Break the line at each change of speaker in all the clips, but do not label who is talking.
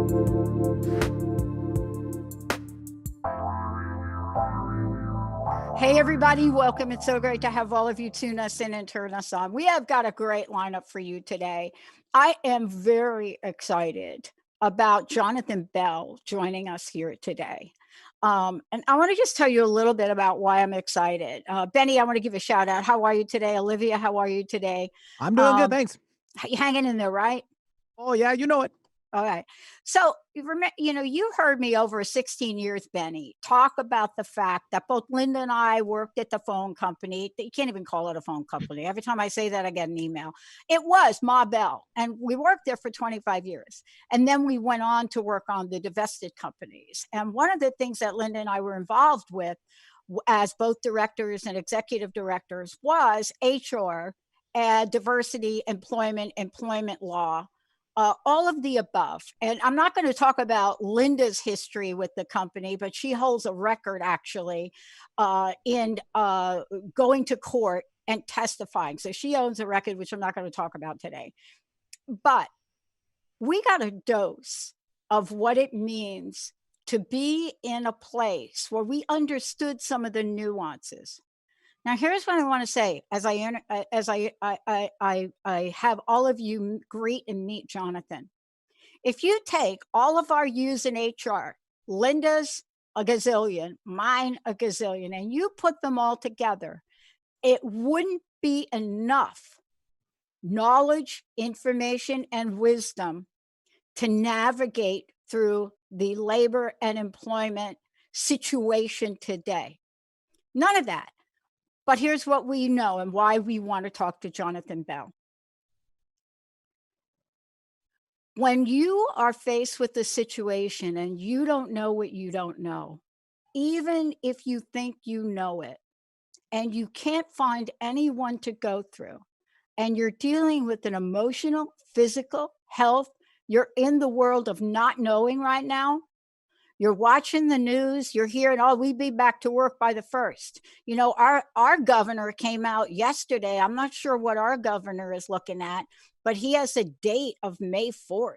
Hey, everybody, welcome. It's so great to have all of you tune us in and turn us on. We have got a great lineup for you today. I am very excited about Jonathan Bell joining us here today. And I want to just tell you a little bit about why I'm excited. Benny, I want to give a shout out. How are you today? Olivia, how are you today?
I'm doing good, thanks.
You hanging in there, right?
Oh, yeah, you know it.
All right. So you heard me over 16 years, Benny, talk about the fact that both Linda and I worked at the phone company. You can't even call it a phone company. Every time I say that, I get an email. It was Ma Bell, and we worked there for 25 years. And then we went on to work on the divested companies. And one of the things that Linda and I were involved with as both directors and executive directors was HR and diversity, employment law, all of the above. And I'm not going to talk about Linda's history with the company, but she holds a record actually in going to court and testifying. So she owns a record, which I'm not going to talk about today. But we got a dose of what it means to be in a place where we understood some of the nuances. Now, here's what I want to say as I have all of you greet and meet Jonathan. If you take all of our U's in HR, Linda's a gazillion, mine a gazillion, and you put them all together, it wouldn't be enough knowledge, information, and wisdom to navigate through the labor and employment situation today. None of that. But here's what we know and why we want to talk to Jonathan Bell. When you are faced with a situation and you don't know what you don't know, even if you think you know it, and you can't find anyone to go through, and you're dealing with an emotional, physical, health, you're in the world of not knowing right now, you're watching the news, you're hearing, oh, we'd be back to work by the 1st. You know, our governor came out yesterday. I'm not sure what our governor is looking at, but he has a date of May 4th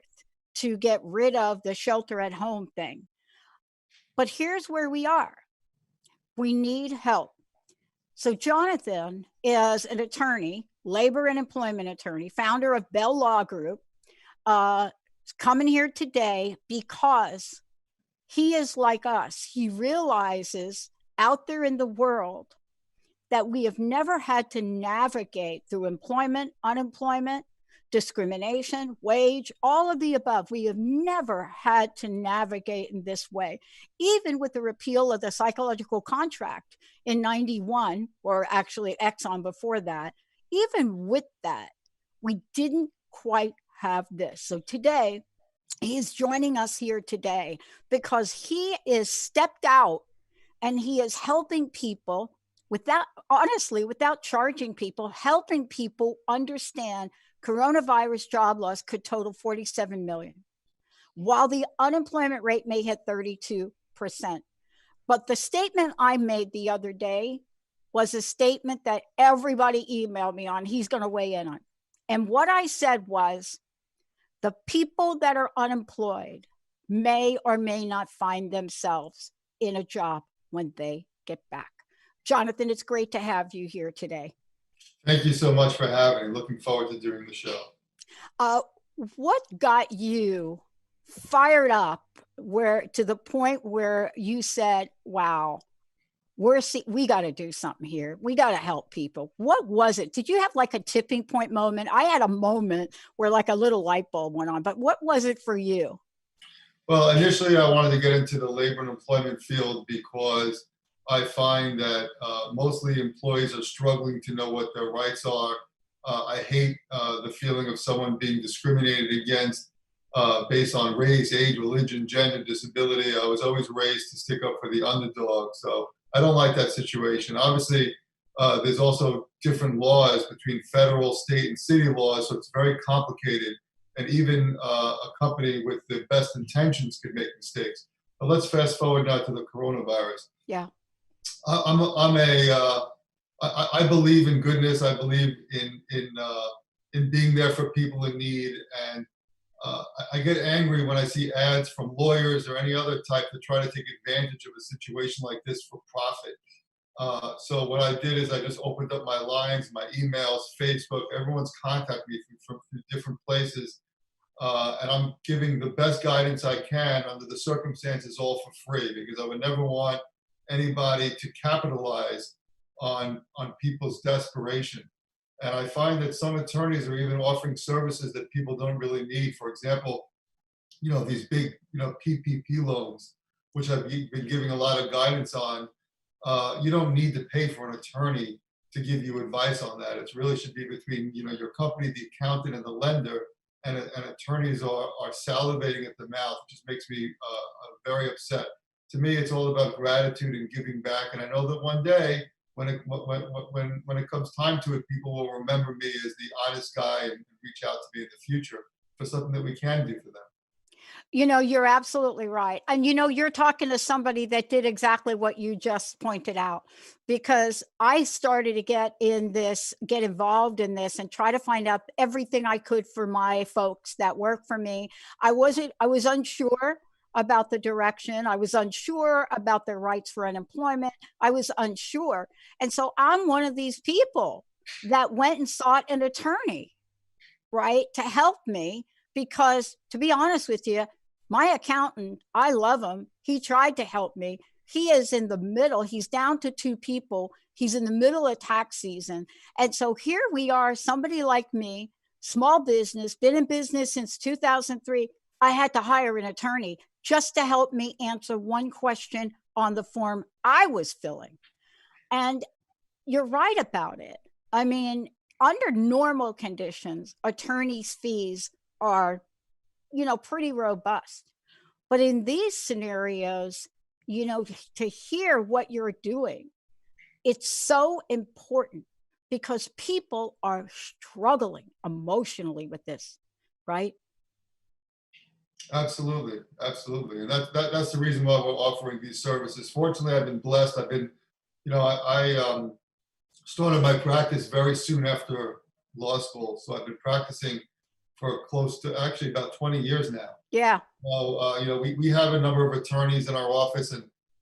to get rid of the shelter at home thing. But here's where we are. We need help. So Jonathan is an attorney, labor and employment attorney, founder of Bell Law Group, coming here today because he is like us. He realizes out there in the world that we have never had to navigate through employment, unemployment, discrimination, wage, all of the above. We have never had to navigate in this way. Even with the repeal of the psychological contract in 91, or actually Exxon before that, even with that, we didn't quite have this. So today, he's joining us here today because he is stepped out and he is helping people without charging people, helping people understand coronavirus job loss could total 47 million, while the unemployment rate may hit 32%. But the statement I made the other day was a statement that everybody emailed me on. He's going to weigh in on. And what I said was, the people that are unemployed may or may not find themselves in a job when they get back. Jonathan, it's great to have you here today.
Thank you so much for having me. Looking forward to doing the show.
What got you fired up to the point where you said, wow, we got to do something here. We got to help people. What was it? Did you have like a tipping point moment? I had a moment where like a little light bulb went on, but what was it for you?
Well, initially I wanted to get into the labor and employment field because I find that mostly employees are struggling to know what their rights are. I hate the feeling of someone being discriminated against based on race, age, religion, gender, disability. I was always raised to stick up for the underdog. So I don't like that situation. Obviously, there's also different laws between federal, state, and city laws, so it's very complicated. And even a company with the best intentions could make mistakes. But let's fast forward now to the coronavirus.
Yeah.
I believe in goodness. I believe in being there for people in need, and I get angry when I see ads from lawyers or any other type to try to take advantage of a situation like this for profit. So what I did is I just opened up my lines, my emails, Facebook. Everyone's contacting me from different places, and I'm giving the best guidance I can under the circumstances, all for free, because I would never want anybody to capitalize on people's desperation. And I find that some attorneys are even offering services that people don't really need. For example, these big, PPP loans, which I've been giving a lot of guidance on. You don't need to pay for an attorney to give you advice on that. It really should be between, your company, the accountant, and the lender. And attorneys are salivating at the mouth. It just makes me very upset. To me, it's all about gratitude and giving back. And I know that one day, when it comes time to it, people will remember me as the honest guy and reach out to me in the future for something that we can do for them.
You're absolutely right. And you're talking to somebody that did exactly what you just pointed out, because I started to get involved in this and try to find out everything I could for my folks that work for me. I was unsure about the direction. I was unsure about their rights for unemployment. I was unsure. And so I'm one of these people that went and sought an attorney, right, to help me, because to be honest with you, my accountant, I love him. He tried to help me. He is in the middle. He's down to 2 people. He's in the middle of tax season. And so here we are, somebody like me, small business, been in business since 2003. I had to hire an attorney just to help me answer one question on the form I was filling. And you're right about it. I mean, under normal conditions, attorneys' fees are pretty robust. But in these scenarios, to hear what you're doing, it's so important, because people are struggling emotionally with this, right?
Absolutely, absolutely, and that's the reason why we're offering these services. Fortunately, I've been blessed. I've been, I started my practice very soon after law school, so I've been practicing for close to actually about 20 years now.
Yeah.
So, we have a number of attorneys in our office,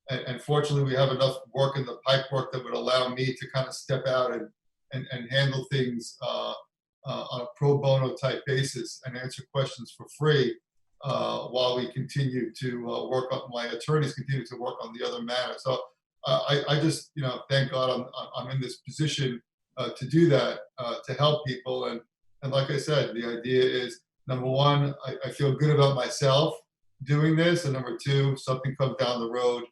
and fortunately, we have enough work in the pipe work that would allow me to kind of step out and handle things on a pro bono type basis and answer questions for free, while we continue to my attorneys continue to work on the other matter. So I just, thank God I'm in this position to do that, to help people. And like I said, the idea is, number one, I feel good about myself doing this. And number two, something comes down the road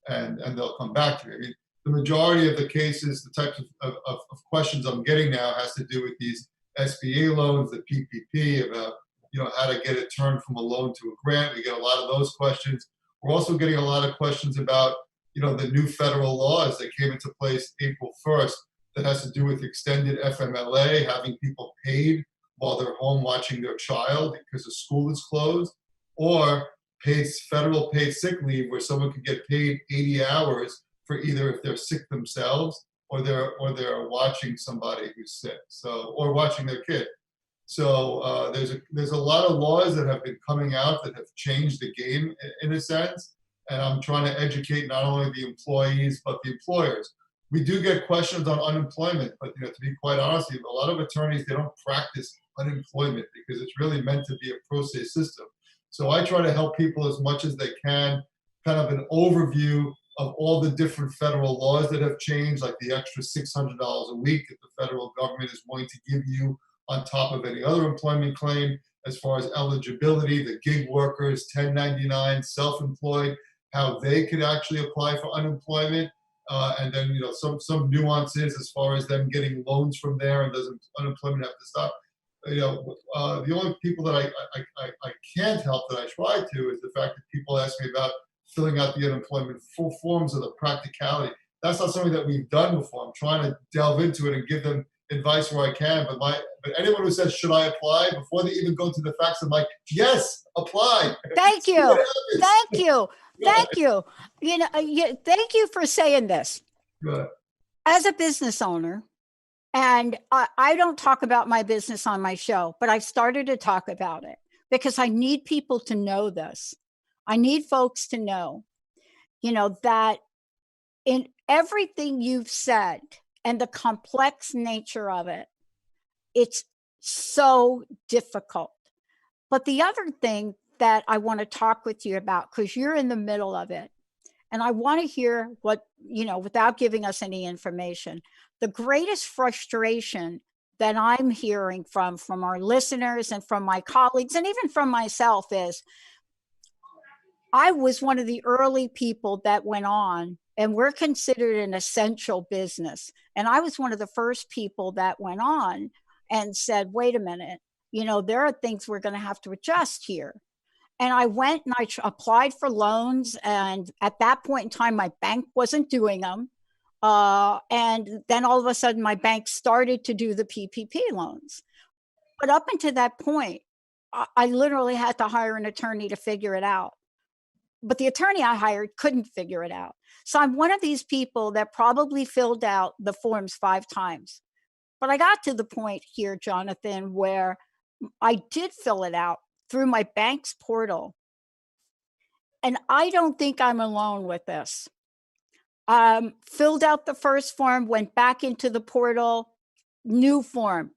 and they'll come back to me. I mean, the majority of the cases, the types of questions I'm getting now has to do with these SBA loans, the PPP, about, how to get it turned from a loan to a grant. We get a lot of those questions. We're also getting a lot of questions about, the new federal laws that came into place April 1st. That has to do with extended FMLA, having people paid while they're home watching their child because the school is closed, or federal paid sick leave, where someone could get paid 80 hours for either if they're sick themselves or they're watching somebody who's sick, or watching their kid. So there's a lot of laws that have been coming out that have changed the game in a sense, and I'm trying to educate not only the employees but the employers. We do get questions on unemployment, but to be quite honest with you, a lot of attorneys, they don't practice unemployment because it's really meant to be a pro se system. So I try to help people as much as they can, kind of an overview of all the different federal laws that have changed, like the extra $600 a week that the federal government is going to give you on top of any other employment claim, as far as eligibility, the gig workers, 1099, self-employed, how they could actually apply for unemployment. And then, some nuances as far as them getting loans from there, and does unemployment have to stop? The only people that I can't help that I try to is the fact that people ask me about filling out the unemployment full forms, of the practicality. That's not something that we've done before. I'm trying to delve into it and give them advice where I can. But anyone who says, should I apply, before they even go to the facts, I'm like, yes, apply.
Thank you. Thank you. Thank you. Thank you for saying this.
Good.
As a business owner, and I don't talk about my business on my show, but I've started to talk about it because I need people to know this. I need folks to know, that in everything you've said and the complex nature of it, it's so difficult. But the other thing that I want to talk with you about, because you're in the middle of it, and I want to hear what, without giving us any information, the greatest frustration that I'm hearing from our listeners and from my colleagues and even from myself is, I was one of the early people that went on, and we're considered an essential business. And I was one of the first people that went on and said, wait a minute, there are things we're going to have to adjust here. And I went and I applied for loans. And at that point in time, my bank wasn't doing them. And then all of a sudden, my bank started to do the PPP loans. But up until that point, I literally had to hire an attorney to figure it out. But the attorney I hired couldn't figure it out. So I'm one of these people that probably filled out the forms 5 times. But I got to the point here, Jonathan, where I did fill it out through my bank's portal. And I don't think I'm alone with this. Filled out the first form, went back into the portal, new form,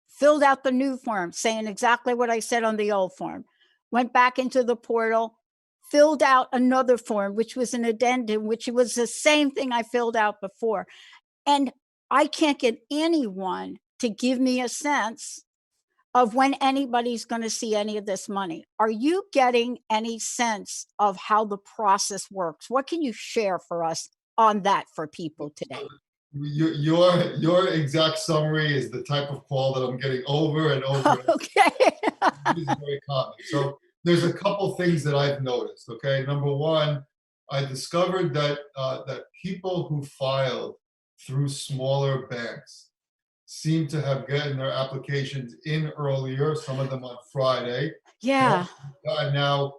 filled out the new form, saying exactly what I said on the old form, went back into the portal, filled out another form, which was an addendum, which was the same thing I filled out before. And I can't get anyone to give me a sense of when anybody's going to see any of this money. Are you getting any sense of how the process works? What can you share for us on that for people today?
Your exact summary is the type of call that I'm getting over and over.
Okay.
It is very common. So there's a couple things that I've noticed. Okay, number one, I discovered that that people who filed through smaller banks seem to have gotten their applications in earlier. Some of them on Friday.
Yeah.
And now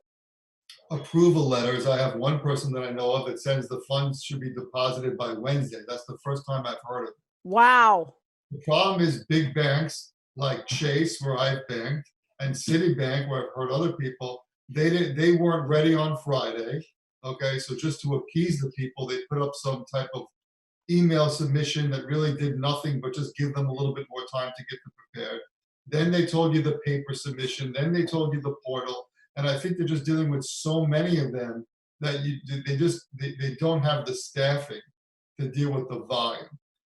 approval letters. I have one person that I know of that says the funds should be deposited by Wednesday. That's the first time I've heard of it.
Wow.
The problem is big banks like Chase, where I've banked, and Citibank, where I've heard other people, they weren't ready on Friday. Okay, so just to appease the people, they put up some type of email submission that really did nothing but just give them a little bit more time to get them prepared. Then they told you the paper submission, then they told you the portal. And I think they're just dealing with so many of them that they don't have the staffing to deal with the volume.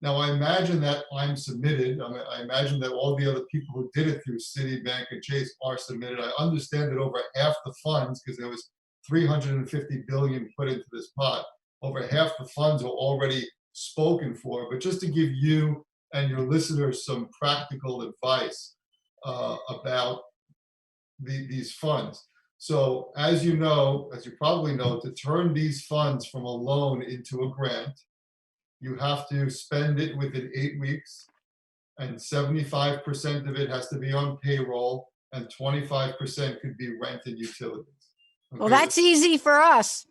Now, I imagine that I'm submitted. I imagine that all the other people who did it through Citibank and Chase are submitted. I understand that over half the funds, because there was 350 billion put into this pot, over half the funds are already spoken for. But just to give you and your listeners some practical advice about these funds. So as you know, as you probably know, to turn these funds from a loan into a grant, you have to spend it within 8 weeks, and 75% of it has to be on payroll, and 25% could be rent and utilities. Okay?
Well, that's easy for us.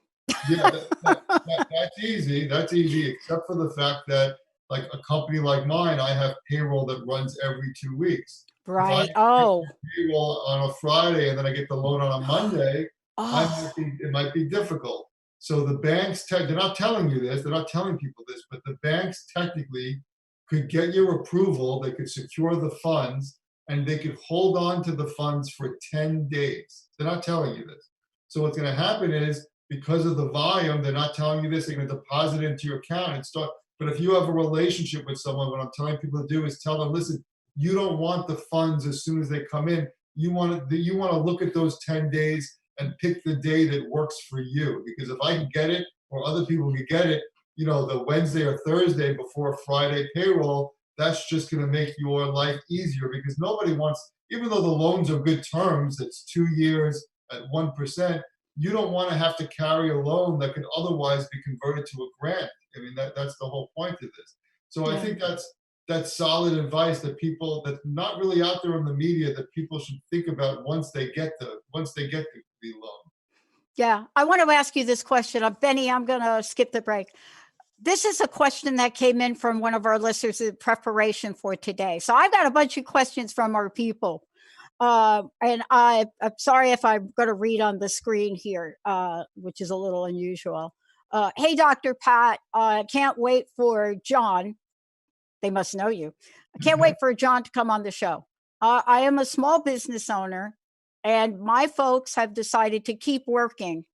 Yeah, that's easy. That's easy, except for the fact that, like a company like mine, I have payroll that runs every 2 weeks.
Right.
If I
Oh.
get payroll on a Friday and then I get the loan on a Monday,
Oh.
it might be difficult. So the banks, they're not telling you this, they're not telling people this, but the banks technically could get your approval, they could secure the funds, and they could hold on to the funds for 10 days. They're not telling you this. So what's going to happen is, because of the volume, they're not telling you this, they're going to deposit it into your account and start. But if you have a relationship with someone, what I'm telling people to do is tell them, listen, you don't want the funds as soon as they come in. You want to look at those 10 days and pick the day that works for you. Because if I can get it, or other people can get it, the Wednesday or Thursday before Friday payroll, that's just going to make your life easier, because nobody wants, even though the loans are good terms, it's 2 years at 1%, you don't want to have to carry a loan that could otherwise be converted to a grant. I mean, that's the whole point of this. So I think that's solid advice that people, that's not really out there in the media, that people should think about once they get the loan.
Yeah. I want to ask you this question. Benny, I'm going to skip the break. This is a question that came in from one of our listeners in preparation for today. So I've got a bunch of questions from our people. And I'm sorry if I'm going to read on the screen here, which is a little unusual. Hey, Dr. Pat, can't wait for John. They must know you. I can't wait for John to come on the show. I am a small business owner, and my folks have decided to keep working,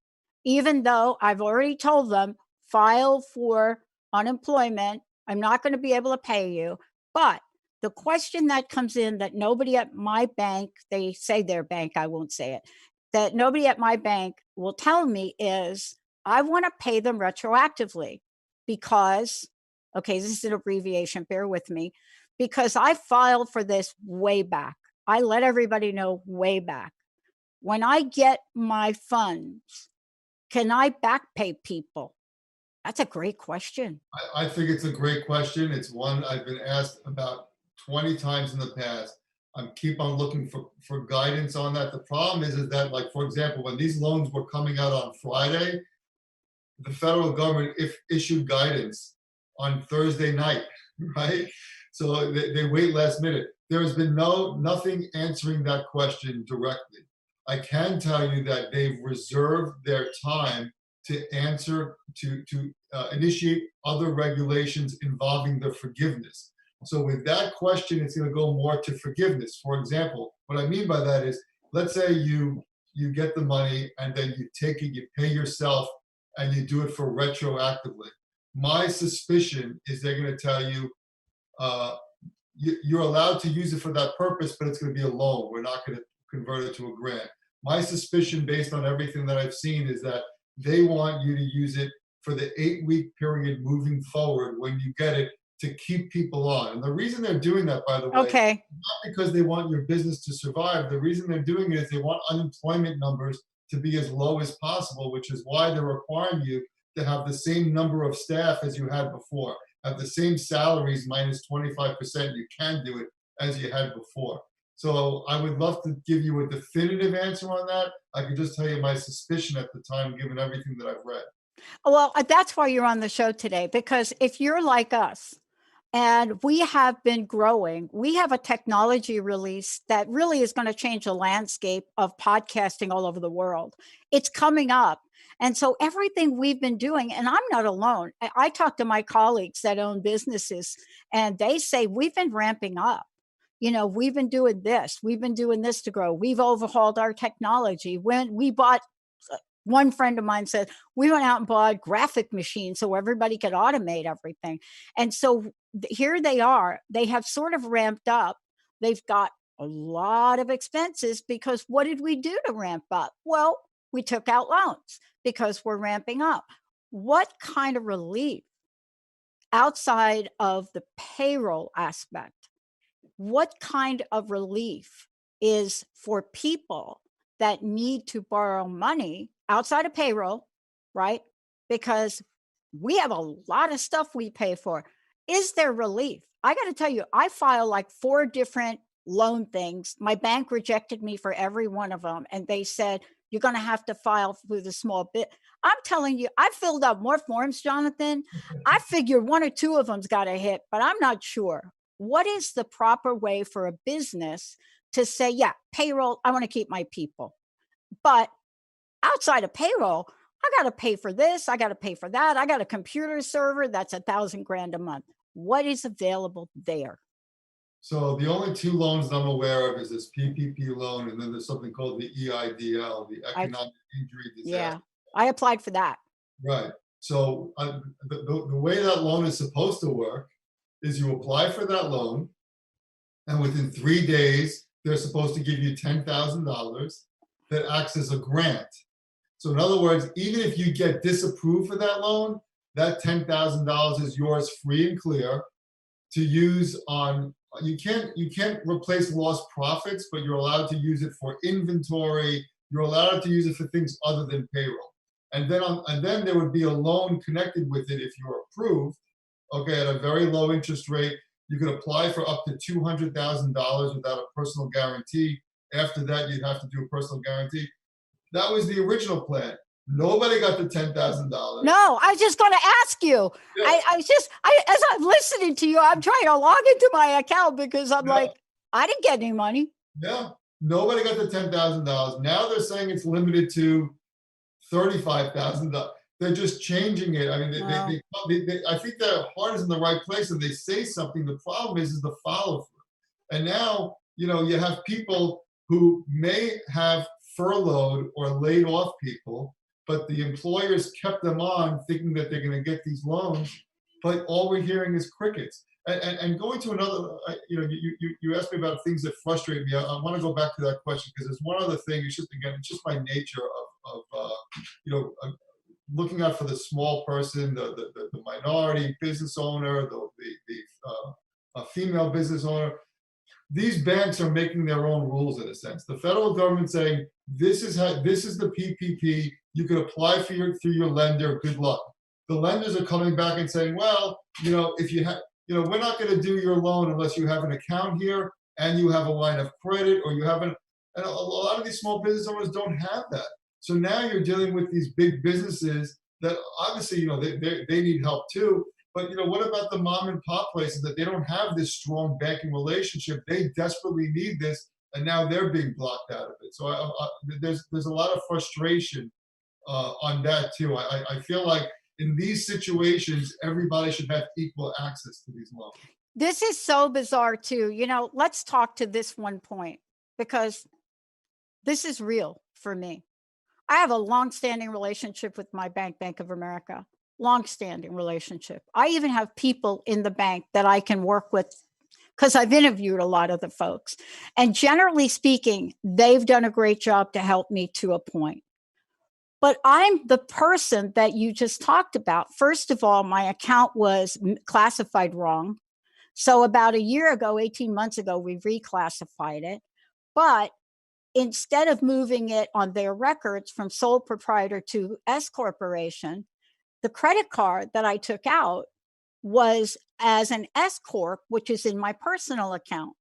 even though I've already told them, file for unemployment. I'm not going to be able to pay you. But the question that comes in that nobody at my bank, they say their bank, I won't say it, that nobody at my bank will tell me is I want to pay them retroactively because, okay, this is an abbreviation, bear with me, because I filed for this way back. I let everybody know way back. When I get my funds, can I back pay people? That's a great question.
I think it's a great question. It's one I've been asked about 20 times in the past. I keep on looking for guidance on that. The problem is that, like, for example, when these loans were coming out on Friday, the federal government issued guidance on Thursday night, right? So they wait last minute. There has been nothing answering that question directly. I can tell you that they've reserved their time to answer, to initiate other regulations involving the forgiveness. So with that question, it's going to go more to forgiveness. For example, what I mean by that is, let's say you get the money and then you take it, you pay yourself, and you do it for retroactively. My suspicion is they're going to tell you, you're allowed to use it for that purpose, but it's going to be a loan. We're not going to convert it to a grant. My suspicion, based on everything that I've seen, is that they want you to use it for the 8-week period moving forward when you get it, to keep people on. And the reason they're doing that, by the way,
Okay.
not because they want your business to survive. The reason they're doing it is they want unemployment numbers to be as low as possible, which is why they're requiring you to have the same number of staff as you had before, have the same salaries minus 25%. You can do it as you had before. So I would love to give you a definitive answer on that. I could just tell you my suspicion at the time, given everything that I've read.
Well, that's why you're on the show today, because if you're like us, and we have been growing, we have a technology release that really is going to change the landscape of podcasting all over the world. It's coming up. And so everything we've been doing, and I'm not alone. I talk to my colleagues that own businesses, and they say we've been ramping up. We've been doing this. We've been doing this to grow. We've overhauled our technology. When we bought, one friend of mine said, we went out and bought graphic machines so everybody could automate everything. And so here they are. They have sort of ramped up. They've got a lot of expenses because what did we do to ramp up? Well, we took out loans because we're ramping up. What kind of relief outside of the payroll aspect? What kind of relief is for people that need to borrow money outside of payroll, right? Because we have a lot of stuff we pay for. Is there relief? I got to tell you, I filed like 4 different loan things. My bank rejected me for every one of them. And they said, you're going to have to file through the small bit. I'm telling you, I filled out more forms, Jonathan. I figure 1 or 2 of them's got a hit, but I'm not sure. What is the proper way for a business to say, yeah, payroll, I want to keep my people. But outside of payroll, I got to pay for this. I got to pay for that. I got a computer server that's $1,000 a month. What is available there?
So the only 2 loans I'm aware of is this PPP loan, and then there's something called the EIDL, the Economic Injury Disaster.
Yeah, I applied for that.
Right. So the way that loan is supposed to work is you apply for that loan, and within 3 days, they're supposed to give you $10,000 that acts as a grant. So in other words, even if you get disapproved for that loan, that $10,000 is yours free and clear to use on, you can't replace lost profits, but you're allowed to use it for inventory. You're allowed to use it for things other than payroll. And then there would be a loan connected with it if you're approved, okay, at a very low interest rate. You could apply for up to $200,000 without a personal guarantee. After that, you'd have to do a personal guarantee. That was the original plan. Nobody got the $10,000.
No, I was just going to ask you.
Yeah.
As I'm listening to you, I'm trying to log into my account because I'm like, I didn't get any money.
Yeah. Nobody got the $10,000. Now they're saying it's limited to $35,000. They're just changing it. I mean,
Well,
I think their heart is in the right place and they say something. The problem is the follow through. And now, you have people who may have furloughed or laid off people, but the employers kept them on thinking that they're going to get these loans. But all we're hearing is crickets. And going to another, you asked me about things that frustrate me. I want to go back to that question because there's one other thing. It's just my nature of you know, looking out for the small person, the minority business owner, a female business owner. These banks are making their own rules in a sense. The federal government saying this is the PPP. You can apply through your lender. Good luck. The lenders are coming back and saying, well, if you have, we're not going to do your loan unless you have an account here and you have a line of credit or you have an. And a lot of these small business owners don't have that. So now you're dealing with these big businesses that obviously, they need help too. But what about the mom and pop places that they don't have this strong banking relationship? They desperately need this, and now they're being blocked out of it. So there's a lot of frustration on that too. I feel like in these situations, everybody should have equal access to these loans.
this is so bizarre too. Let's talk to this one point because this is real for me. I have a long-standing relationship with my bank, Bank of America. Long-standing relationship. I even have people in the bank that I can work with because I've interviewed a lot of the folks. And generally speaking, they've done a great job to help me to a point. But I'm the person that you just talked about. First of all, my account was classified wrong. So about a year ago, 18 months ago, we reclassified it. But instead of moving it on their records from sole proprietor to S corporation, the credit card that I took out was as an S corp, which is in my personal account.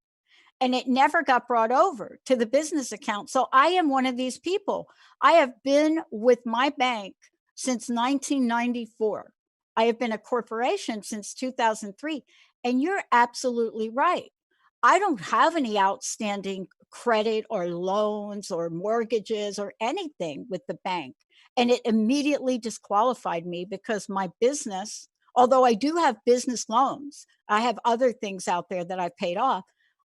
And it never got brought over to the business account. So I am one of these people. I have been with my bank since 1994. I have been a corporation since 2003. And you're absolutely right. I don't have any outstanding credit or loans or mortgages or anything with the bank. And it immediately disqualified me because my business, although I do have business loans, I have other things out there that I've paid off.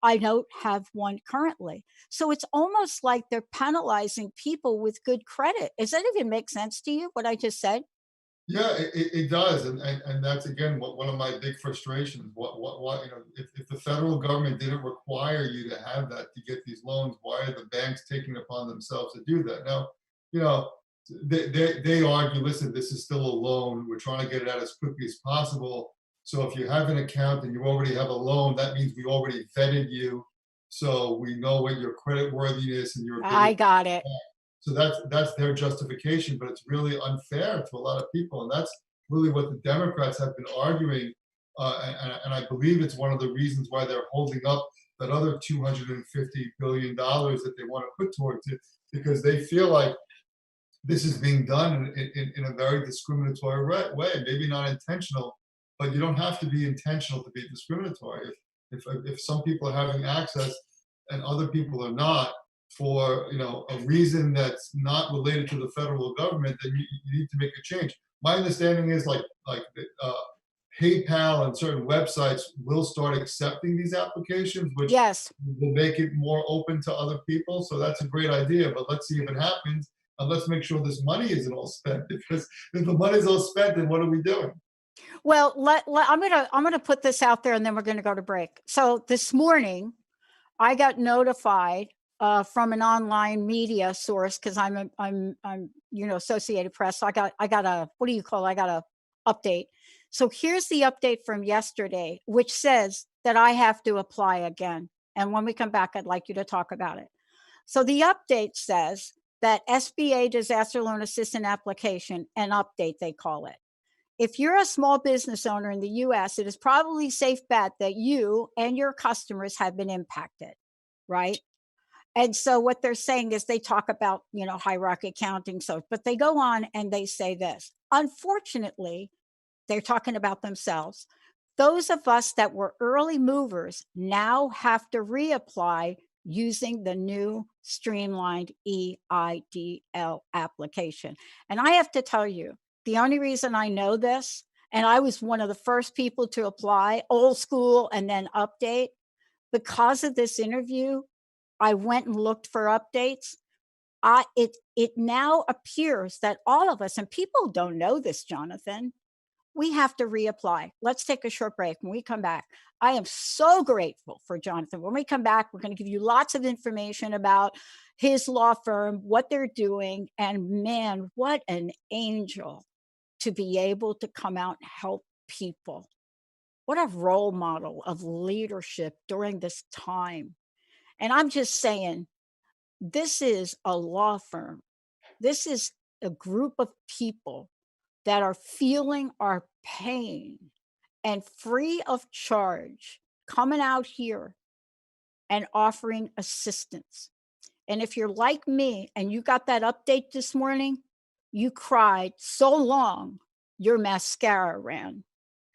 I don't have one currently. So it's almost like they're penalizing people with good credit. Does that even make sense to you, what I just said?
Yeah, it does, and that's again one of my big frustrations. What if the federal government didn't require you to have that to get these loans, why are the banks taking upon themselves to do that? Now, you know, they argue, listen, this is still a loan. We're trying to get it out as quickly as possible. So if you have an account and you already have a loan, that means we already vetted you, so we know what your credit worthiness and your
I
ability.
got it.
So that's their justification, but it's really unfair to a lot of people, and that's really what the Democrats have been arguing, and I believe it's one of the reasons why they're holding up that other $250 billion that they want to put towards it, because they feel like this is being done in a very discriminatory way. Maybe not intentional, but you don't have to be intentional to be discriminatory. If some people are having access and other people are not, for a reason that's not related to the federal government, then you need to make a change. My understanding is PayPal and certain websites will start accepting these applications, which
Yes.
will make it more open to other people. So that's a great idea, but let's see if it happens, and let's make sure this money isn't all spent. Because if the money's all spent, then what are we doing?
Well, I'm gonna put this out there, and then we're gonna go to break. So this morning, I got notified from an online media source because I'm Associated Press. So I got a what do you call it? I got a update. So here's the update from yesterday, which says that I have to apply again. And when we come back, I'd like you to talk about it. So the update says that SBA disaster loan assistance application, an update they call it. If you're a small business owner in the US, it is probably safe bet that you and your customers have been impacted, right? And so what they're saying is they talk about, hierarchy accounting. But they go on and they say this. Unfortunately, they're talking about themselves. Those of us that were early movers now have to reapply using the new streamlined EIDL application. And I have to tell you, the only reason I know this, and I was one of the first people to apply, old school and then update, because of this interview, I went and looked for updates. It now appears that all of us, and people don't know this, Jonathan, we have to reapply. Let's take a short break. When we come back, I am so grateful for Jonathan. When we come back, we're going to give you lots of information about his law firm, what they're doing, and man, what an angel to be able to come out and help people. What a role model of leadership during this time. And I'm just saying, this is a law firm. This is a group of people that are feeling our pain and free of charge coming out here and offering assistance. And if you're like me and you got that update this morning, you cried so long your mascara ran.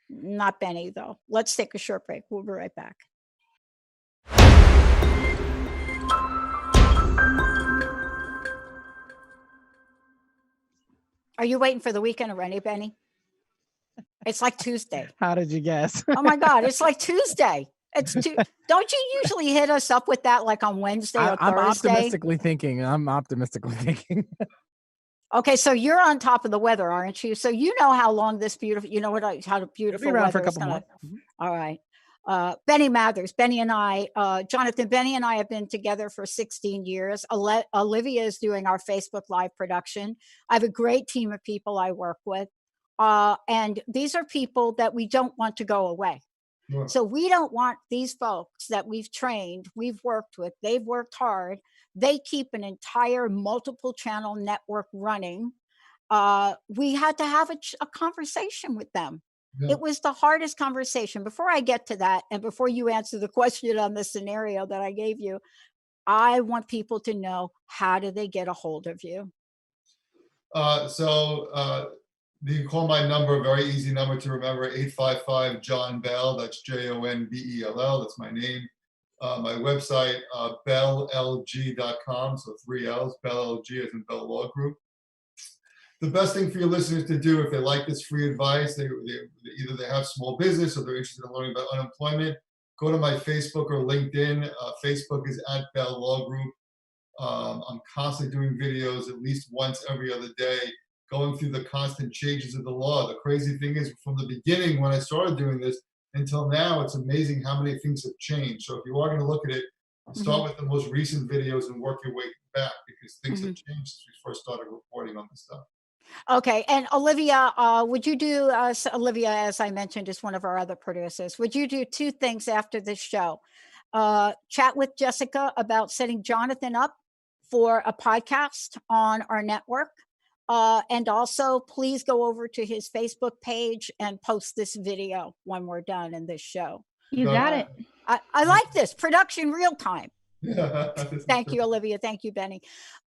Not Benny, though. Let's take a short break. We'll be right back. Are you waiting for the weekend already, Benny? It's like Tuesday.
How did you guess?
Oh my God, it's like Tuesday. Don't you usually hit us up with that like on Wednesday or
I'm
Thursday?
optimistically thinking.
Okay, so you're on top of the weather, aren't you? So you know how long this beautiful, you know what, how beautiful
It'll be around for
weather
a
is
couple
gonna.
more.
All right. Benny Mathers, Benny and I, Jonathan, Benny and I have been together for 16 years. Olivia is doing our Facebook Live production. I have a great team of people I work with. And these are people that we don't want to go away.
Sure.
So we don't want these folks that we've trained, we've worked with, they've worked hard. They keep an entire multiple channel network running. We had to have a conversation with them.
Yeah.
It was the hardest conversation. Before I get to that, and before you answer the question on the scenario that I gave you, I want people to know, how do they get a hold of you?
You can call my number, a very easy number to remember, 855 John Bell. That's JONBELL. That's my name. My website, bellLG.com. So 3 L's, BellLG as in Bell Law Group. The best thing for your listeners to do, if they like this free advice, either they have small business or they're interested in learning about unemployment, go to my Facebook or LinkedIn. Facebook is at Bell Law Group. I'm constantly doing videos at least once every other day, going through the constant changes of the law. The crazy thing is, from the beginning when I started doing this until now, it's amazing how many things have changed. So if you are going to look at it, start with the most recent videos and work your way back, because things have changed since we first started reporting on this stuff.
Okay. And Olivia, would you do, Olivia, as I mentioned, is one of our other producers. Would you do 2 things after this show? Chat with Jessica about setting Jonathan up for a podcast on our network. And also, please go over to his Facebook page and post this video when we're done in this show.
You got it.
I like this production real time.
Yeah.
Thank you, Olivia. Thank you, Benny.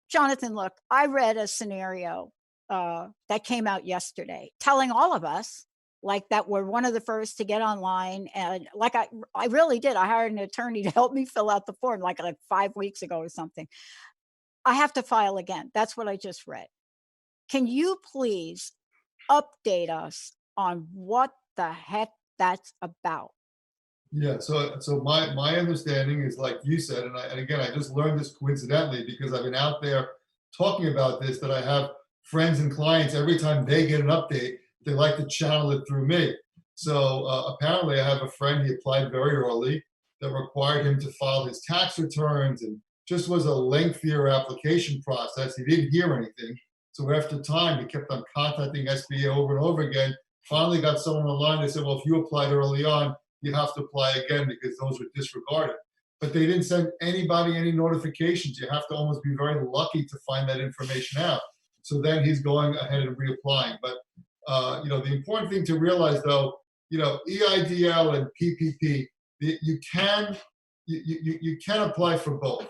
Jonathan, look, I read a scenario that came out yesterday telling all of us like that we're one of the first to get online. And like I really did. I hired an attorney to help me fill out the form like 5 weeks ago or something. I have to file again. That's what I just read. Can you please update us on what the heck that's about?
Yeah, so my understanding is, like you said, and again, I just learned this coincidentally because I've been out there talking about this, that I have friends and clients, every time they get an update, they like to channel it through me. So apparently I have a friend, he applied very early, that required him to file his tax returns, and just was a lengthier application process. He didn't hear anything. So after time, he kept on contacting SBA over and over again. Finally got someone online. They said, well, if you applied early on, you have to apply again because those were disregarded. But they didn't send anybody any notifications. You have to almost be very lucky to find that information out. So then he's going ahead and reapplying. But the important thing to realize, though, EIDL and PPP, you can apply for both.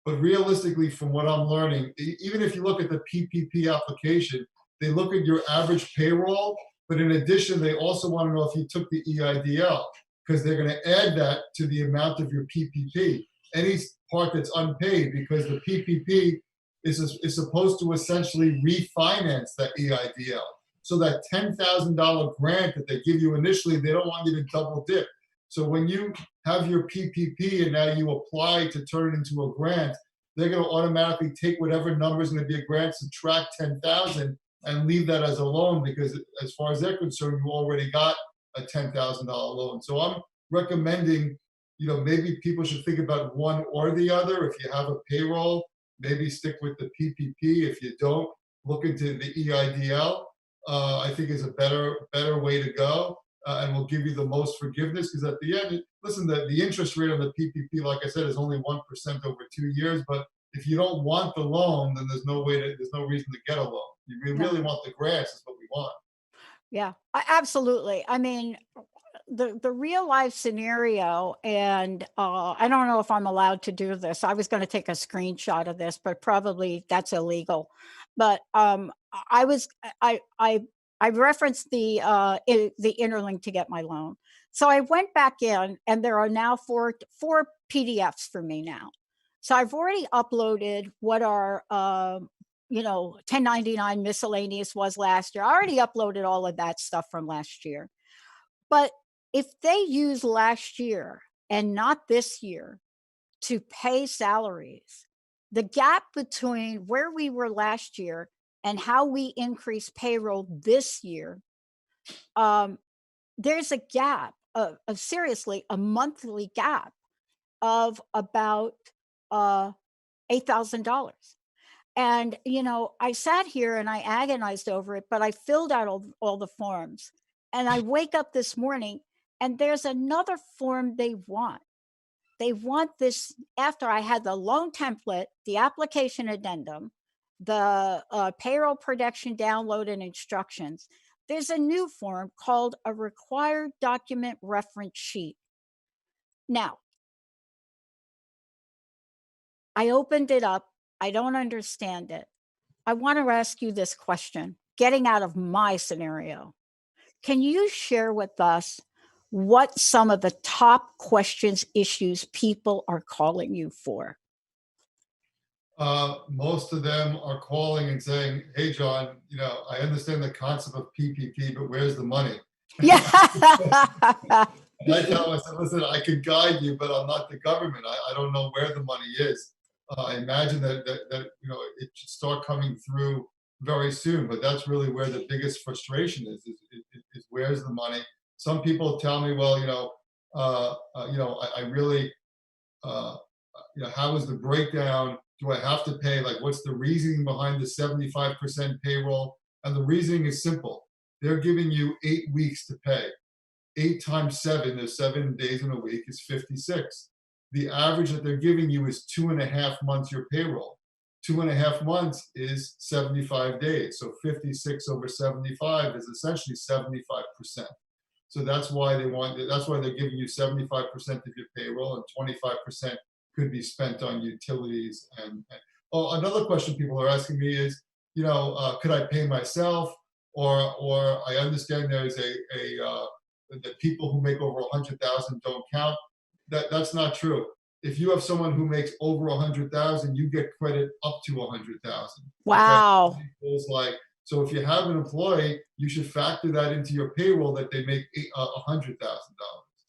But realistically, from what I'm learning, even if you look at the PPP application, they look at your average payroll. But in addition, they also want to know if you took the EIDL, because they're going to add that to the amount of your PPP. Any part that's unpaid because the PPP is supposed to essentially refinance that EIDL. So that $10,000 grant that they give you initially, they don't want you to double dip. So when you have your PPP and now you apply to turn it into a grant, they're going to automatically take whatever number is going to be a grant, subtract 10,000, and leave that as a loan because, as far as they're concerned, you already got a $10,000 loan. So I'm recommending, maybe people should think about one or the other. If you have a payroll, maybe stick with the PPP. If you don't, look into the EIDL. I think is a better way to go, and will give you the most forgiveness because at the end, listen, the interest rate on the PPP, like I said, is only 1% over 2 years. But if you don't want the loan, then there's no reason to get a loan. We really want the grants is what we want.
Yeah, absolutely. I mean, the real life scenario, and I don't know if I'm allowed to do this. I was going to take a screenshot of this, but probably that's illegal. But I referenced the interlink to get my loan. So I went back in, and there are now four PDFs for me now. So I've already uploaded what our 1099 miscellaneous was last year. I already uploaded all of that stuff from last year. But if they use last year and not this year to pay salaries, the gap between where we were last year and how we increase payroll this year, there's a gap of seriously a monthly gap of about $8,000. And, I sat here and I agonized over it, but I filled out all the forms. And I wake up this morning and there's another form they want. They want this after I had the loan template, the application addendum, the payroll production download and instructions. There's a new form called a required document reference sheet. Now, I opened it up. I don't understand it. I want to ask you this question, getting out of my scenario. Can you share with us what some of the top questions, issues people are calling you for?
Most of them are calling and saying, "Hey, John, I understand the concept of PPP, but where's the money?"
Yeah.
And I tell them, I said, "Listen, I could guide you, but I'm not the government. I don't know where the money is. I imagine that it should start coming through very soon, but that's really where the biggest frustration is where's the money?" Some people tell me, "Well, I really, how is the breakdown? Do I have to pay? Like, what's the reasoning behind the 75% payroll?" And the reasoning is simple. They're giving you 8 weeks to pay. 8 times 7, there's 7 days in a week, is 56. The average that they're giving you is 2.5 months your payroll. 2.5 months is 75 days. So 56 over 75 is essentially 75%. So that's why they're giving you 75% of your payroll, and 25% could be spent on utilities. And another question people are asking me is, could I pay myself? Or I understand there's that people who make over 100,000 don't count. That's not true. If you have someone who makes over 100,000, you get credit up to 100,000.
Wow.
Okay? So if you have an employee, you should factor that into your payroll that they make $100,000.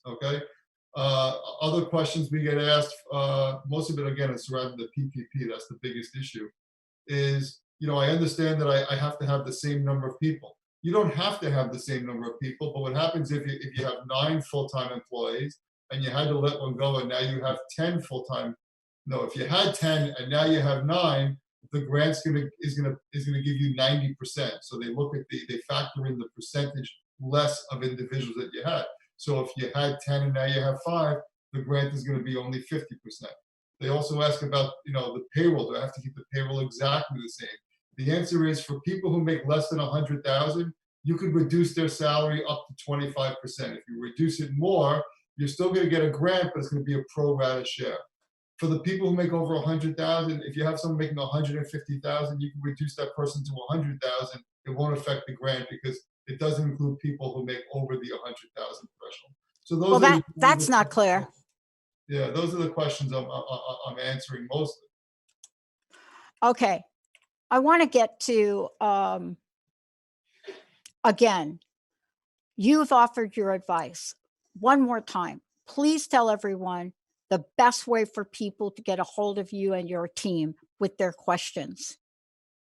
Okay. Other questions we get asked, most of it again is surrounding the PPP. That's the biggest issue. Is I understand that I have to have the same number of people. You don't have to have the same number of people, but what happens if you have 9 full-time employees and you had to let one go and now you have 10 full-time? No, if you had 10 and now you have 9, the grant's is gonna give you 90%. So they factor in the percentage less of individuals that you had. So if you had 10 and now you have 5, the grant is going to be only 50%. They also ask about the payroll. Do I have to keep the payroll exactly the same? The answer is, for people who make less than 100,000, you could reduce their salary up to 25%. If you reduce it more, you're still going to get a grant, but it's going to be a pro rata share. For the people who make over 100,000, if you have someone making 150,000, you can reduce that person to 100,000. It won't affect the grant because it doesn't include people who make over the 100,000 threshold. So those
Well, that's not clear.
Yeah, those are the questions I'm answering mostly.
Okay, I want to get to again. You've offered your advice. One more time, please tell everyone the best way for people to get a hold of you and your team with their questions.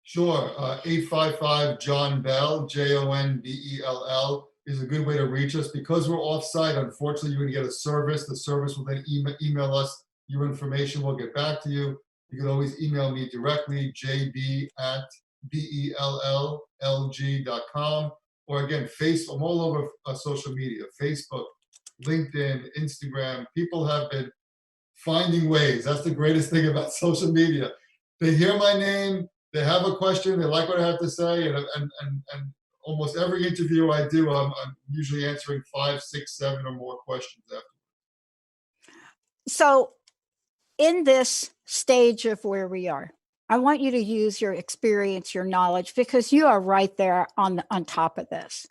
Sure. 855 John Bell, JONBELL, is a good way to reach us. Because we're offsite, unfortunately, you're going to get a service. The service will then email us your information. We'll get back to you. You can always email me directly, jb@bellg.com. Or again, I'm all over social media, Facebook, LinkedIn, Instagram. People have been finding ways. That's the greatest thing about social media. They hear my name, they have a question, they like what I have to say, and almost every interview I do, I'm usually answering 5, 6, 7, or more questions after.
So, in this stage of where we are, I want you to use your experience, your knowledge, because you are right there on top of this.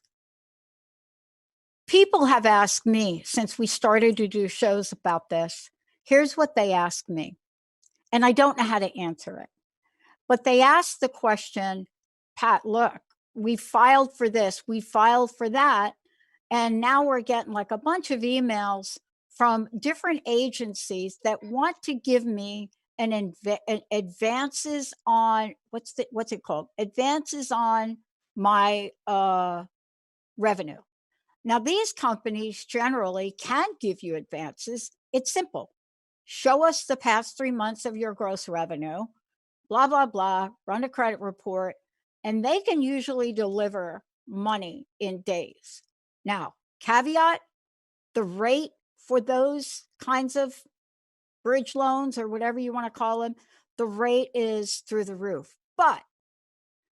People have asked me since we started to do shows about this. Here's what they ask me, and I don't know how to answer it. But they asked the question, Pat, look, we filed for this, we filed for that, and now we're getting like a bunch of emails from different agencies that want to give me an advances on what's it called? Advances on my revenue. Now, these companies generally can give you advances. It's simple. Show us the past 3 months of your gross revenue, blah, blah, blah, run a credit report, and they can usually deliver money in days. Now, caveat, the rate for those kinds of bridge loans or whatever you want to call them, the rate is through the roof. But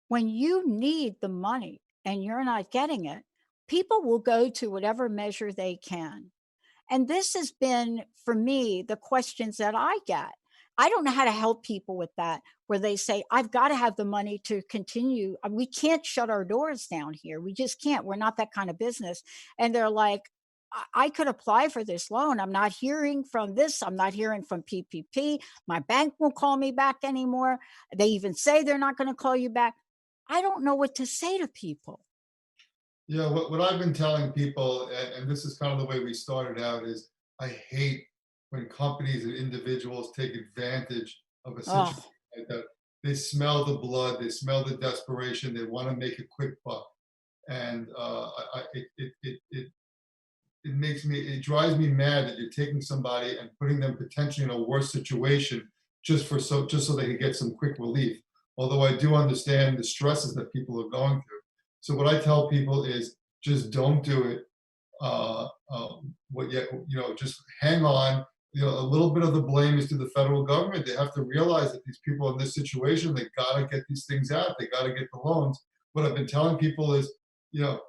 when you need the money and you're not getting it, people will go to whatever measure they can. And this has been, for me, the questions that I get. I don't know how to help people with that, where they say, I've got to have the money to continue. We can't shut our doors down here. We just can't. We're not that kind of business. And they're like, I could apply for this loan. I'm not hearing from this. I'm not hearing from PPP. My bank won't call me back anymore. They even say they're not going to call you back. I don't know what to say to people.
Yeah, what I've been telling people, and this is kind of the way we started out, is I hate when companies and individuals take advantage of a situation
Oh,
like that. They smell the blood, they smell the desperation, they want to make a quick buck. And it drives me mad that you're taking somebody and putting them potentially in a worse situation just so they can get some quick relief. Although I do understand the stresses that people are going through. So what I tell people is just don't do it. Just hang on. A little bit of the blame is to the federal government. They have to realize that these people in this situation, they got to get these things out. They got to get the loans. What I've been telling people is, you know,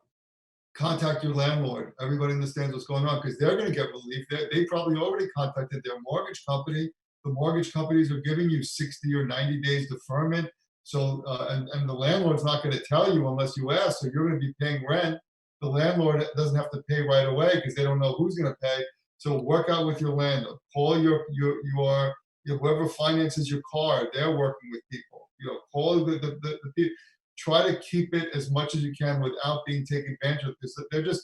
contact your landlord. Everybody understands what's going on because they're going to get relief. They probably already contacted their mortgage company. The mortgage companies are giving you 60 or 90 days deferment. So, and the landlord's not going to tell you unless you ask. So you're going to be paying rent. The landlord doesn't have to pay right away because they don't know who's going to pay. So work out with your landlord. Call your whoever finances your car. They're working with people. Call the people. Try to keep it as much as you can without being taken advantage of, because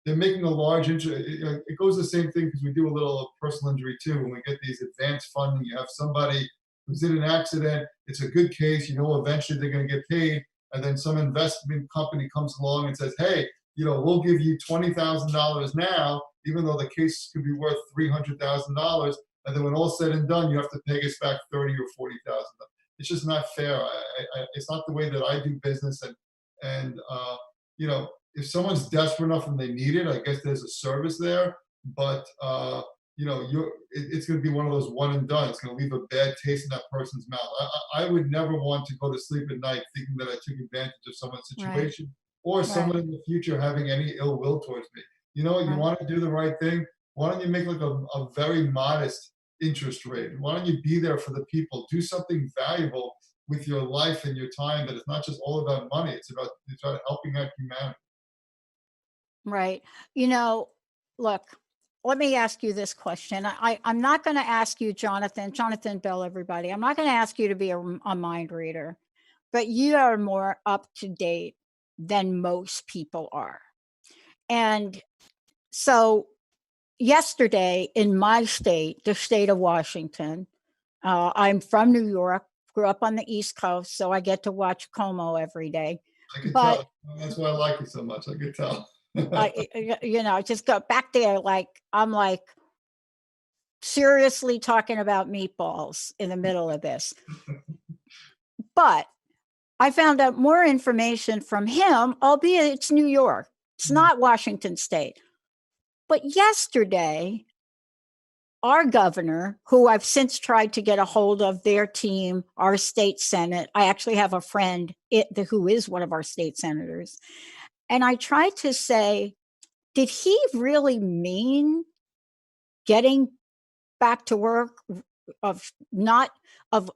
they're making a large interest. It goes the same thing because we do a little personal injury too. When we get these advanced funding, you have somebody who's in an accident, it's a good case, eventually they're going to get paid. And then some investment company comes along and says, hey, we'll give you $20,000 now, even though the case could be worth $300,000. And then when all's said and done, you have to pay us back $30,000 or $40,000. It's just not fair. It's not the way that I do business. And if someone's desperate enough and they need it, I guess there's a service there. But it's going to be one of those one and done. It's going to leave a bad taste in that person's mouth. I would never want to go to sleep at night thinking that I took advantage of someone's situation or someone in the future having any ill will towards me. You want to do the right thing. Why don't you make like a very modest interest rate? Why don't you be there for the people? Do something valuable with your life and your time, that it's not just all about money. It's about helping out humanity.
Right. Look, let me ask you this question. I'm not going to ask you, Jonathan Bell, everybody. I'm not going to ask you to be a mind reader, but you are more up to date than most people are. And so yesterday in my state, the state of Washington, I'm from New York, grew up on the East Coast, so I get to watch Como every day.
I could
But
tell. That's why I like it so much. I could tell.
I just go back there, like I'm like seriously talking about meatballs in the middle of this. But I found out more information from him, albeit it's New York. It's not Washington State. But yesterday, our governor, who I've since tried to get a hold of their team, our state senate, I actually have a friend who is one of our state senators. And I tried to say, did he really mean getting back to work, of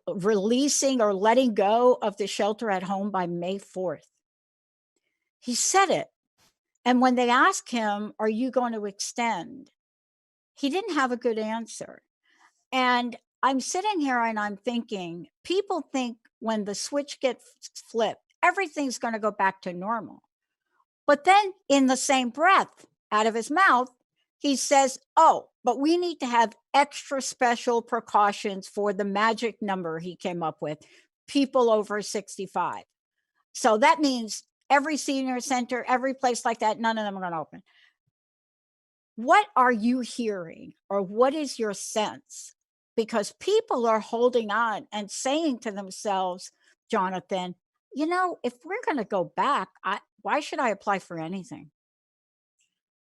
releasing or letting go of the shelter at home by May 4th? He said it. And when they asked him, are you going to extend? He didn't have a good answer. And I'm sitting here and I'm thinking, people think when the switch gets flipped, everything's going to go back to normal. But then in the same breath, out of his mouth, he says, oh, but we need to have extra special precautions for the magic number he came up with, people over 65. So that means every senior center, every place like that, none of them are going to open. What are you hearing, or what is your sense? Because people are holding on and saying to themselves, Jonathan, if we're going to go back, why should I apply for anything?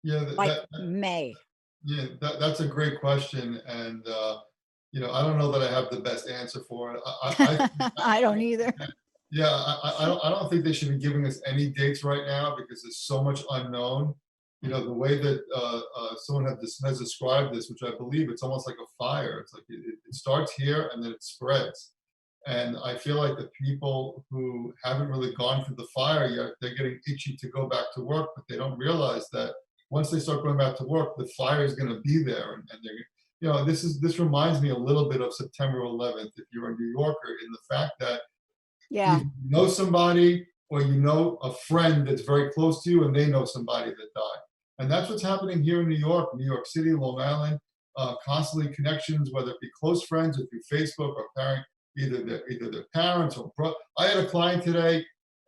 Yeah,
Like May.
Yeah, that's a great question, and I don't know that I have the best answer for it.
I don't either.
Yeah, I don't think they should be giving us any dates right now because there's so much unknown. The way that someone has described this, which I believe it's almost like a fire. It's like it starts here and then it spreads. And I feel like the people who haven't really gone through the fire yet, they're getting itchy to go back to work, but they don't realize that once they start going back to work, the fire is going to be there. And they're, this reminds me a little bit of September 11th, if you're a New Yorker, in the fact that
Yeah.
you know somebody or a friend that's very close to you and they know somebody that died. And that's what's happening here in New York City, Long Island, constantly connections, whether it be close friends or through Facebook or either their parents or I had a client today.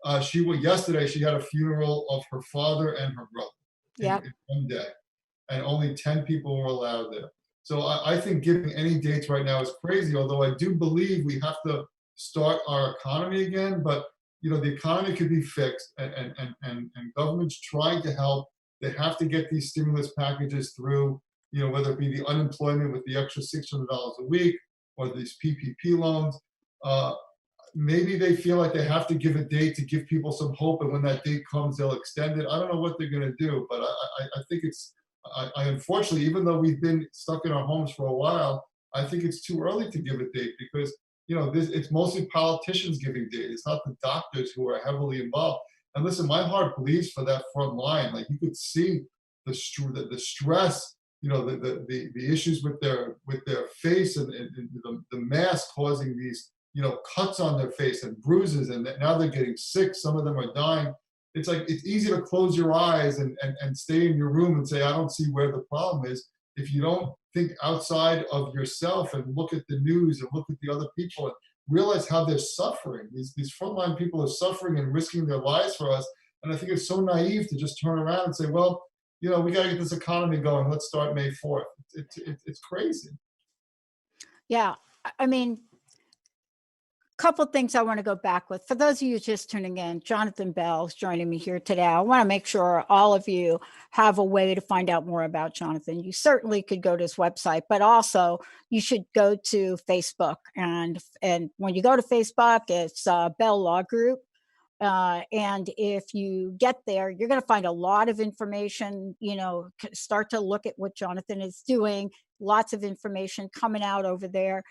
Yesterday she had a funeral of her father and her brother in one day, and only 10 people were allowed there. So I think giving any dates right now is crazy. Although I do believe we have to start our economy again, but the economy could be fixed, and government's trying to help. They have to get these stimulus packages through, whether it be the unemployment with the extra $600 a week or these PPP loans. Maybe they feel like they have to give a date to give people some hope, and when that date comes, they'll extend it. I don't know what they're going to do, but I think I unfortunately, even though we've been stuck in our homes for a while, I think it's too early to give a date because it's mostly politicians giving date. It's not the doctors who are heavily involved. And listen, my heart bleeds for that front line. Like you could see the stress, the issues with their face and the mask causing these cuts on their face and bruises, and now they're getting sick. Some of them are dying. It's like it's easy to close your eyes and stay in your room and say, I don't see where the problem is. If you don't think outside of yourself and look at the news and look at the other people and realize how they're suffering. These frontline people are suffering and risking their lives for us. And I think it's so naive to just turn around and say, well, we got to get this economy going. Let's start May 4th. It's crazy.
Yeah. I mean, couple things I want to go back with. For those of you just tuning in, Jonathan Bell is joining me here today. I want to make sure all of you have a way to find out more about Jonathan. You certainly could go to his website, but also you should go to Facebook. And when you go to Facebook, it's Bell Law Group. And if you get there, you're going to find a lot of information, start to look at what Jonathan is doing, lots of information coming out over there.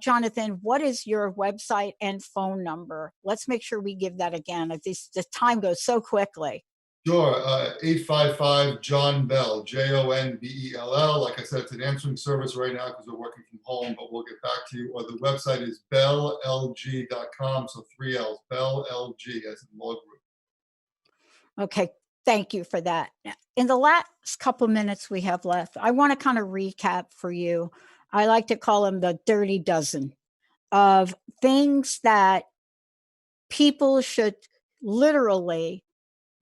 Jonathan, what is your website and phone number? Let's make sure we give that again. The time goes so quickly.
Sure, 855 John Bell, JONBELL. Like I said, it's an answering service right now because we're working from home, but we'll get back to you. Or the website is belllg.com. So 3 L's, BellLG as in law group.
Okay, thank you for that. In the last couple minutes we have left, I want to kind of recap for you. I like to call them the dirty dozen of things that people should literally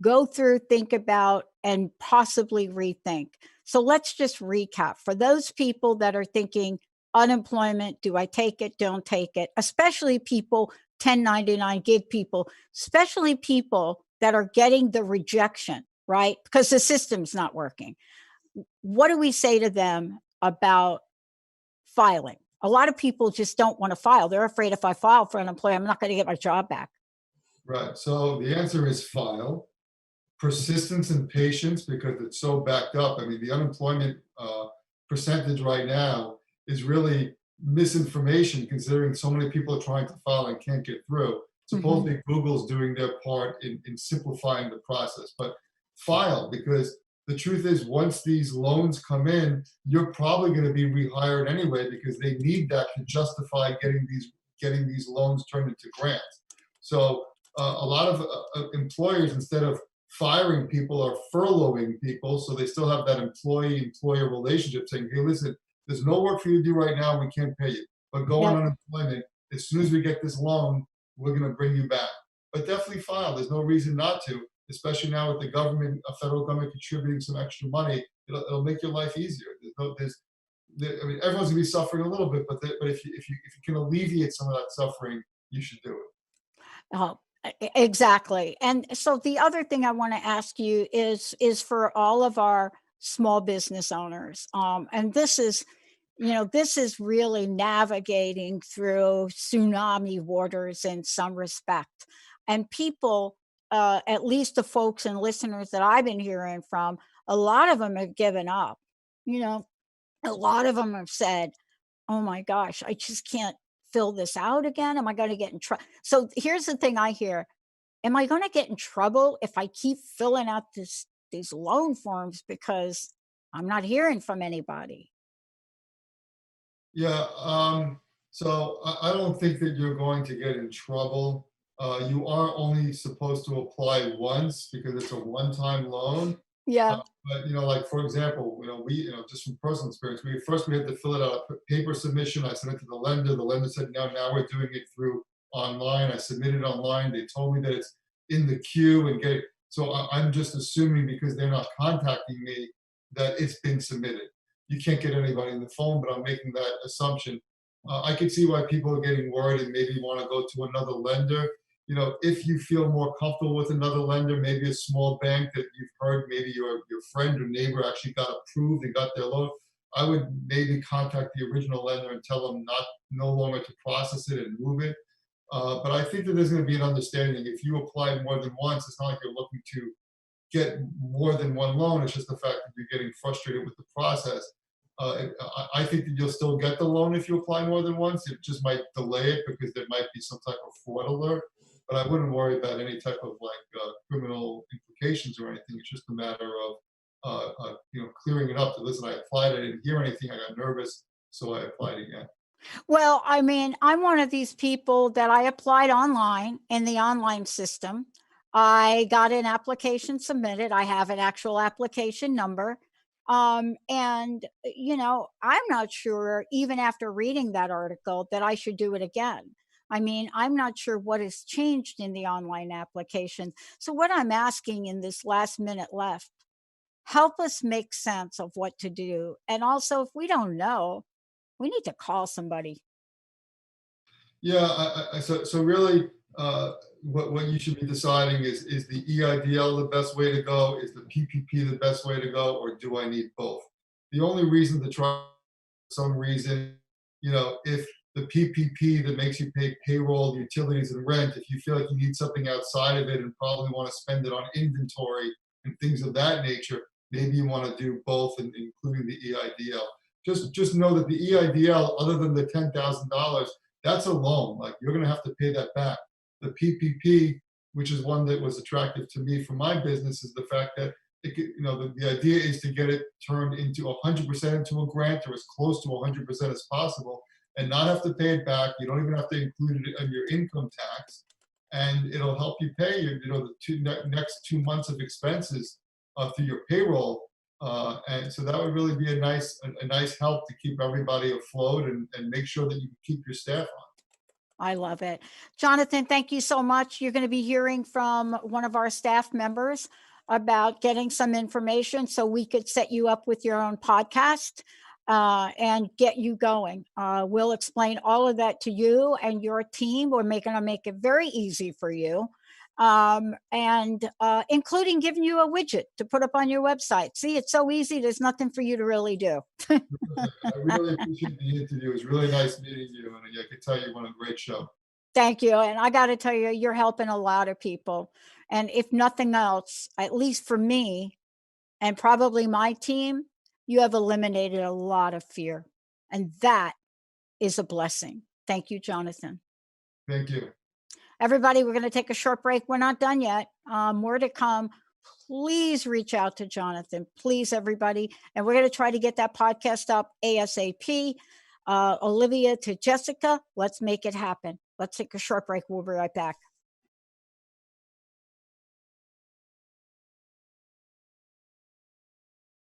go through, think about, and possibly rethink. So let's just recap. For those people that are thinking unemployment, do I take it, don't take it, especially people, 1099 gig people, especially people that are getting the rejection, right? Because the system's not working. What do we say to them about filing? A lot of people just don't want to file. They're afraid if I file for unemployment, I'm not going to get my job back.
Right. So the answer is file. Persistence and patience because it's so backed up. I mean, the unemployment percentage right now is really misinformation considering so many people are trying to file and can't get through. Supposedly Google's doing their part in simplifying the process, but file because the truth is once these loans come in, you're probably going to be rehired anyway because they need that to justify getting these loans turned into grants. So a lot of employers, instead of firing people, are furloughing people, so they still have that employee-employer relationship saying, hey, listen, there's no work for you to do right now, we can't pay you, but go on unemployment. As soon as we get this loan, we're going to bring you back. But definitely file. There's no reason not to, especially now with the government, federal government contributing some extra money. It'll make your life easier. I mean, everyone's going to be suffering a little bit, but if you can alleviate some of that suffering, you should do it.
Oh, exactly. And so the other thing I want to ask you is for all of our small business owners, and this is, this is really navigating through tsunami waters in some respect. And people, at least the folks and listeners that I've been hearing from, a lot of them have given up. You know, a lot of them have said, oh my gosh, I just can't fill this out again. Am I going to get in trouble? So here's the thing I hear. Am I going to get in trouble if I keep filling out these loan forms because I'm not hearing from anybody?
Yeah, so I don't think that you're going to get in trouble. You are only supposed to apply once because it's a one-time loan.
Yeah.
But like for example, just from personal experience, we had to fill it out a paper submission. I sent it to the lender. The lender said, no, now we're doing it through online. I submitted online. They told me that it's in the queue and get. So I'm just assuming because they're not contacting me that it's been submitted. You can't get anybody on the phone, but I'm making that assumption. I can see why people are getting worried and maybe want to go to another lender. If you feel more comfortable with another lender, maybe a small bank that you've heard, maybe your friend or neighbor actually got approved and got their loan, I would maybe contact the original lender and tell them no longer to process it and move it. But I think that there's going to be an understanding. If you apply more than once, it's not like you're looking to get more than one loan. It's just the fact that you're getting frustrated with the process. I think that you'll still get the loan if you apply more than once. It just might delay it because there might be some type of fraud alert. But I wouldn't worry about any type of criminal implications or anything. It's just a matter of clearing it up. To listen, I applied, I didn't hear anything, I got nervous, so I applied again.
Well, I mean, I'm one of these people that I applied online in the online system. I got an application submitted. I have an actual application number. And, I'm not sure, even after reading that article, that I should do it again. I mean, I'm not sure what has changed in the online application. So, what I'm asking in this last minute left, help us make sense of what to do. And also, if we don't know, we need to call somebody.
Yeah, so really, what you should be deciding is the EIDL the best way to go? Is the PPP the best way to go, or do I need both? The only reason to try, for some reason, if the PPP that makes you pay payroll, utilities, and rent, if you feel like you need something outside of it and probably want to spend it on inventory and things of that nature, maybe you want to do both, including the EIDL. Just know that the EIDL, other than the $10,000, that's a loan. Like you're going to have to pay that back. The PPP, which is one that was attractive to me for my business, is the fact that it could, the idea is to get it turned into 100% into a grant, or as close to 100% as possible, and not have to pay it back. You don't even have to include it in your income tax, and it'll help you pay the next 2 months of expenses through your payroll. And so that would really be a nice help to keep everybody afloat and make sure that you can keep your staff on.
I love it. Jonathan, thank you so much. You're going to be hearing from one of our staff members about getting some information so we could set you up with your own podcast and get you going. We'll explain all of that to you and your team. We're going to make it very easy for you, and including giving you a widget to put up on your website. See, it's so easy. There's nothing for you to really do.
I really appreciate the interview. It was really nice meeting you, and I can tell you won a great show.
Thank you. And I got to tell you, you're helping a lot of people. And if nothing else, at least for me and probably my team, you have eliminated a lot of fear. And that is a blessing. Thank you, Jonathan.
Thank you.
Everybody, we're going to take a short break. We're not done yet. More to come. Please reach out to Jonathan. Please, everybody. And we're going to try to get that podcast up ASAP. Olivia to Jessica, let's make it happen. Let's take a short break. We'll be right back.